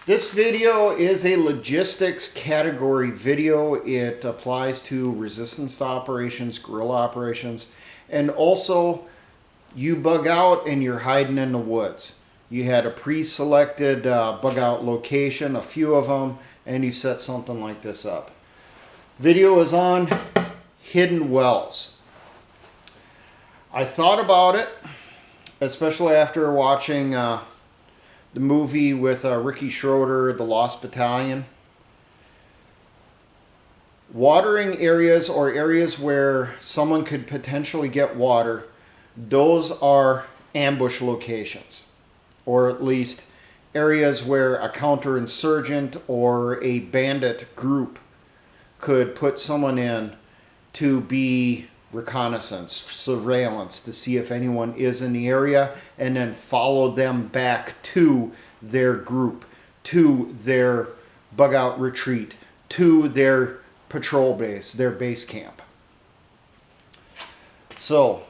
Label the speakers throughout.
Speaker 1: This video is a logistics category video. It applies to resistance operations, guerrilla operations, and also you bug out and you're hiding in the woods. You had a pre-selected bug out location, a few of them, and you set something like this up. Video is on hidden wells. I thought about it, especially after watching the movie with Ricky Schroeder, The Lost Battalion. Watering areas or areas where someone could potentially get water, those are ambush locations. Or at least areas where a counterinsurgent or a bandit group could put someone in to be reconnaissance, surveillance, to see if anyone is in the area, and then follow them back to their group, to their bug out retreat, to their patrol base, their base camp. So,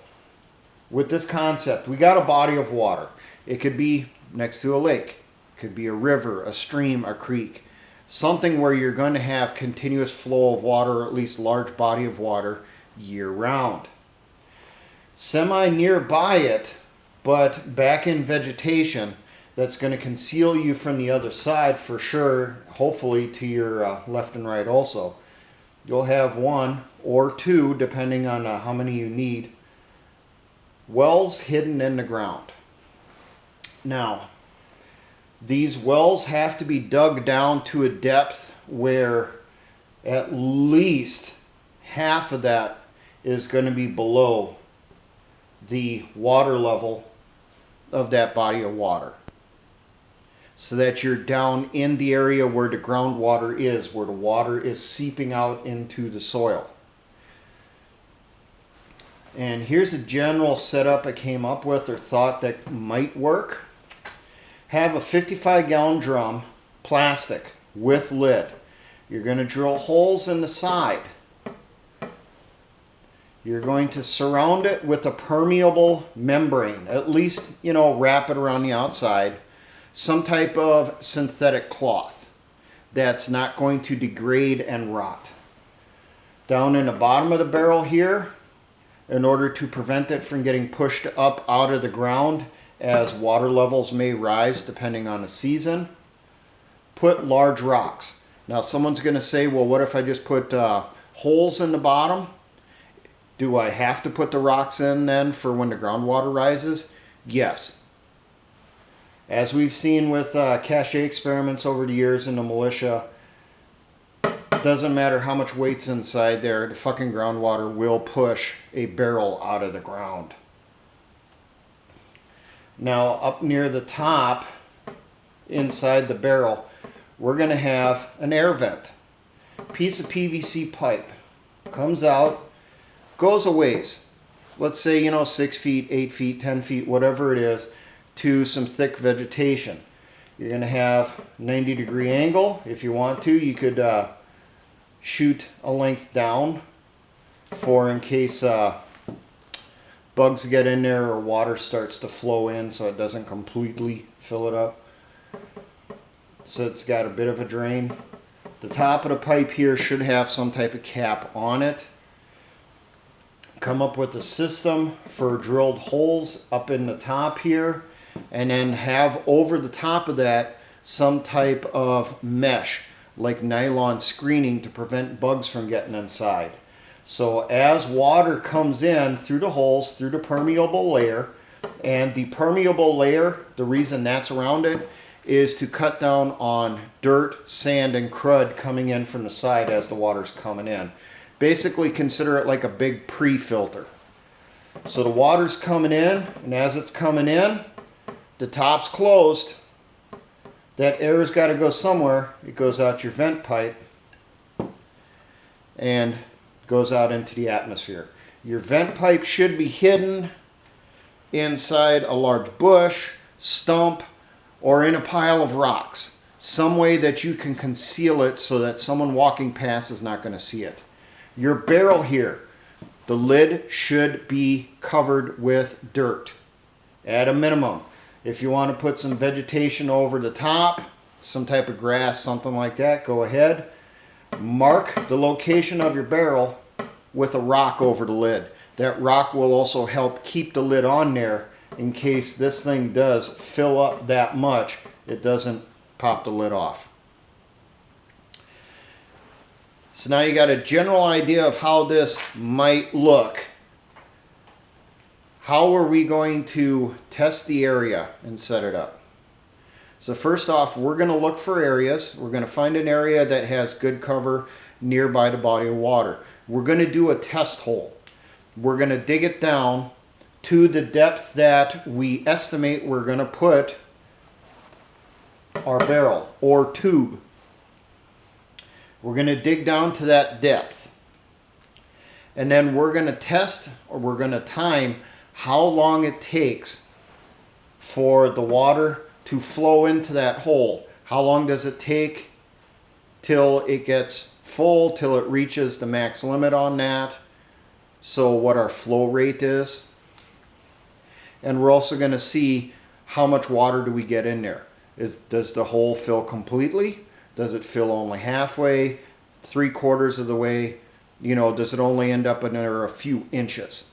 Speaker 1: with this concept, we got a body of water. It could be next to a lake, it could be a river, a stream, a creek, something where you're going to have continuous flow of water, or at least large body of water, year-round. Semi nearby it, but back in vegetation, that's going to conceal you from the other side for sure, hopefully to your left and right also. You'll have one or two, depending on how many you need, wells hidden in the ground. Now, these wells have to be dug down to a depth where at least half of that is going to be below the water level of that body of water, so that you're down in the area where the groundwater is, where the water is seeping out into the soil. And here's a general setup I came up with or thought that might work. Have a 55-gallon drum, plastic, with lid. You're going to drill holes in the side. You're going to surround it with a permeable membrane, at least, wrap it around the outside. Some type of synthetic cloth that's not going to degrade and rot. Down in the bottom of the barrel here, in order to prevent it from getting pushed up out of the ground as water levels may rise depending on the season, put large rocks. Now someone's going to say, well, what if I just put holes in the bottom? Do I have to put the rocks in then for when the groundwater rises? Yes. As we've seen with cache experiments over the years in the militia, doesn't matter how much weight's inside there, the fucking groundwater will push a barrel out of the ground. Now up near the top, inside the barrel, we're going to have an air vent. Piece of PVC pipe comes out, goes a ways, let's say 6 feet, 8 feet, 10 feet, whatever it is, to some thick vegetation. You're going to have 90-degree angle. If you want to, you could shoot a length down for in case bugs get in there or water starts to flow in so it doesn't completely fill it up. So it's got a bit of a drain. The top of the pipe here should have some type of cap on it. Come up with a system for drilled holes up in the top here, and then have over the top of that some type of mesh like nylon screening to prevent bugs from getting inside. So as water comes in through the holes, through the permeable layer, and the permeable layer, the reason that's around it is to cut down on dirt, sand, and crud coming in from the side as the water's coming in. Basically consider it like a big pre-filter. So the water's coming in, and as it's coming in, the top's closed. That air's got to go somewhere. It goes out your vent pipe and goes out into the atmosphere. Your vent pipe should be hidden inside a large bush, stump, or in a pile of rocks. Some way that you can conceal it so that someone walking past is not going to see it. Your barrel here, the lid should be covered with dirt at a minimum. If you want to put some vegetation over the top, some type of grass, something like that, go ahead. Mark the location of your barrel with a rock over the lid. That rock will also help keep the lid on there in case this thing does fill up that much, it doesn't pop the lid off. So now you got a general idea of how this might look. How are we going to test the area and set it up? So first off, we're going to look for areas. We're going to find an area that has good cover nearby the body of water. We're going to do a test hole. We're going to dig it down to the depth that we estimate we're going to put our barrel or tube. We're going to dig down to that depth. And then we're going to test, or we're going to time how long it takes for the water to flow into that hole. How long does it take till it gets full, till it reaches the max limit on that? So what our flow rate is. And we're also going to see how much water do we get in there. Does the hole fill completely? Does it fill only halfway, 3/4 of the way? You know, does it only end up in there a few inches?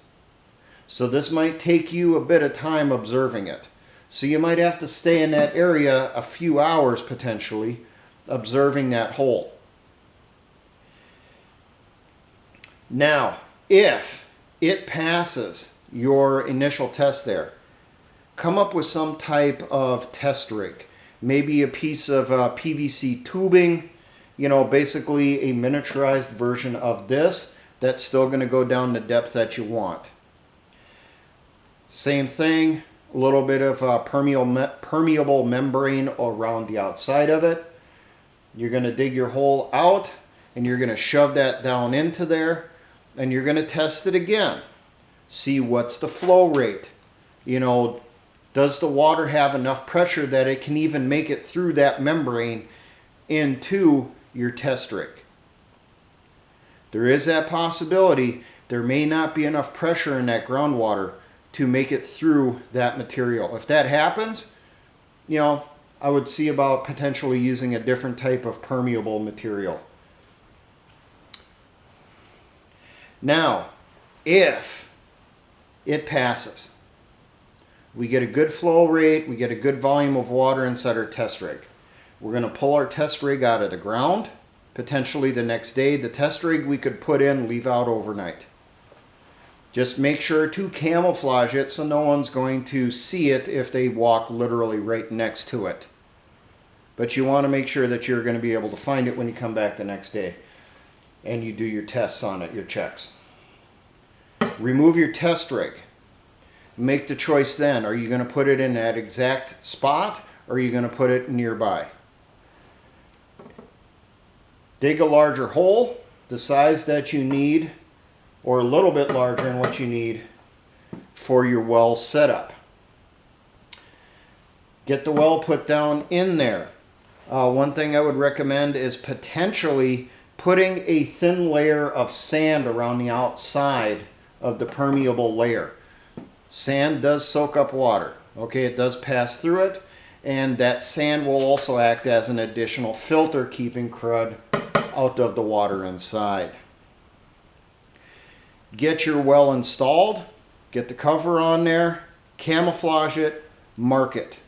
Speaker 1: So this might take you a bit of time observing it. So you might have to stay in that area a few hours potentially, observing that hole. Now, if it passes your initial test there, come up with some type of test rig. Maybe a piece of PVC tubing, you know, basically a miniaturized version of this that's still going to go down the depth that you want. Same thing, a little bit of permeable membrane around the outside of it. You're going to dig your hole out and you're going to shove that down into there and you're going to test it again. See what's the flow rate. You know, does the water have enough pressure that it can even make it through that membrane into your test rig? There is that possibility. There may not be enough pressure in that groundwater to make it through that material. If that happens, you know, I would see about potentially using a different type of permeable material. Now, if it passes, we get a good flow rate, we get a good volume of water inside our test rig. We're going to pull our test rig out of the ground, potentially the next day. The test rig we could put in, leave out overnight. Just make sure to camouflage it so no one's going to see it if they walk literally right next to it. But you want to make sure that you're going to be able to find it when you come back the next day and you do your tests on it, your checks. Remove your test rig. Make the choice then. Are you going to put it in that exact spot or are you going to put it nearby? Dig a larger hole, the size that you need, or a little bit larger than what you need for your well setup. Get the well put down in there. One thing I would recommend is potentially putting a thin layer of sand around the outside of the permeable layer. Sand does soak up water. Okay, it does pass through it, and that sand will also act as an additional filter, keeping crud out of the water inside. Get your well installed, get the cover on there, camouflage it, mark it.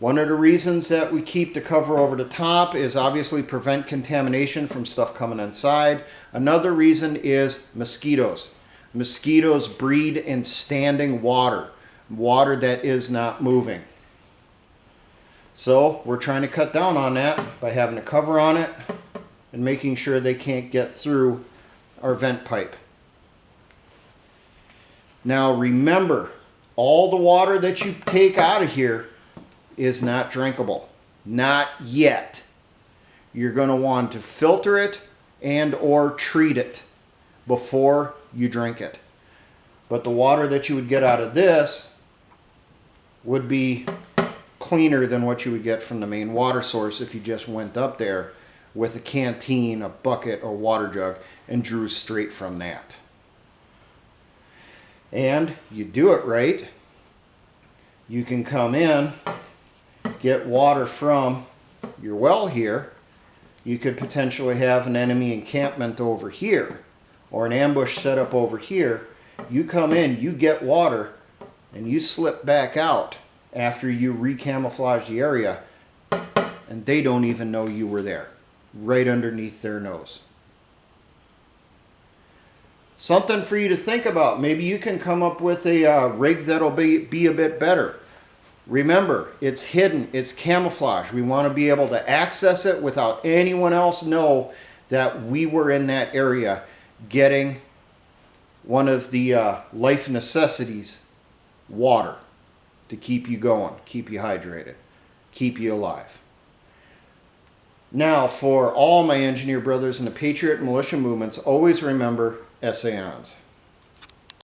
Speaker 1: One of the reasons that we keep the cover over the top is obviously prevent contamination from stuff coming inside. Another reason is mosquitoes. Mosquitoes breed in standing water, water that is not moving. So we're trying to cut down on that by having a cover on it and making sure they can't get through our vent pipe. Now remember, all the water that you take out of here is not drinkable. Not yet. You're going to want to filter it and or treat it before you drink it. But the water that you would get out of this would be cleaner than what you would get from the main water source if you just went up there with a canteen, a bucket, or water jug and drew straight from that. And you do it right, you can come in get water from your well here, you could potentially have an enemy encampment over here or an ambush set up over here. You come in, you get water, and you slip back out after you recamouflage the area, and they don't even know you were there, right underneath their nose. Something for you to think about. Maybe you can come up with a rig that'll be a bit better. Remember, it's hidden, it's camouflage. We want to be able to access it without anyone else know that we were in that area getting one of the life necessities, water, to keep you going, keep you hydrated, keep you alive. Now, for all my engineer brothers in the Patriot and militia movements, always remember SAONs.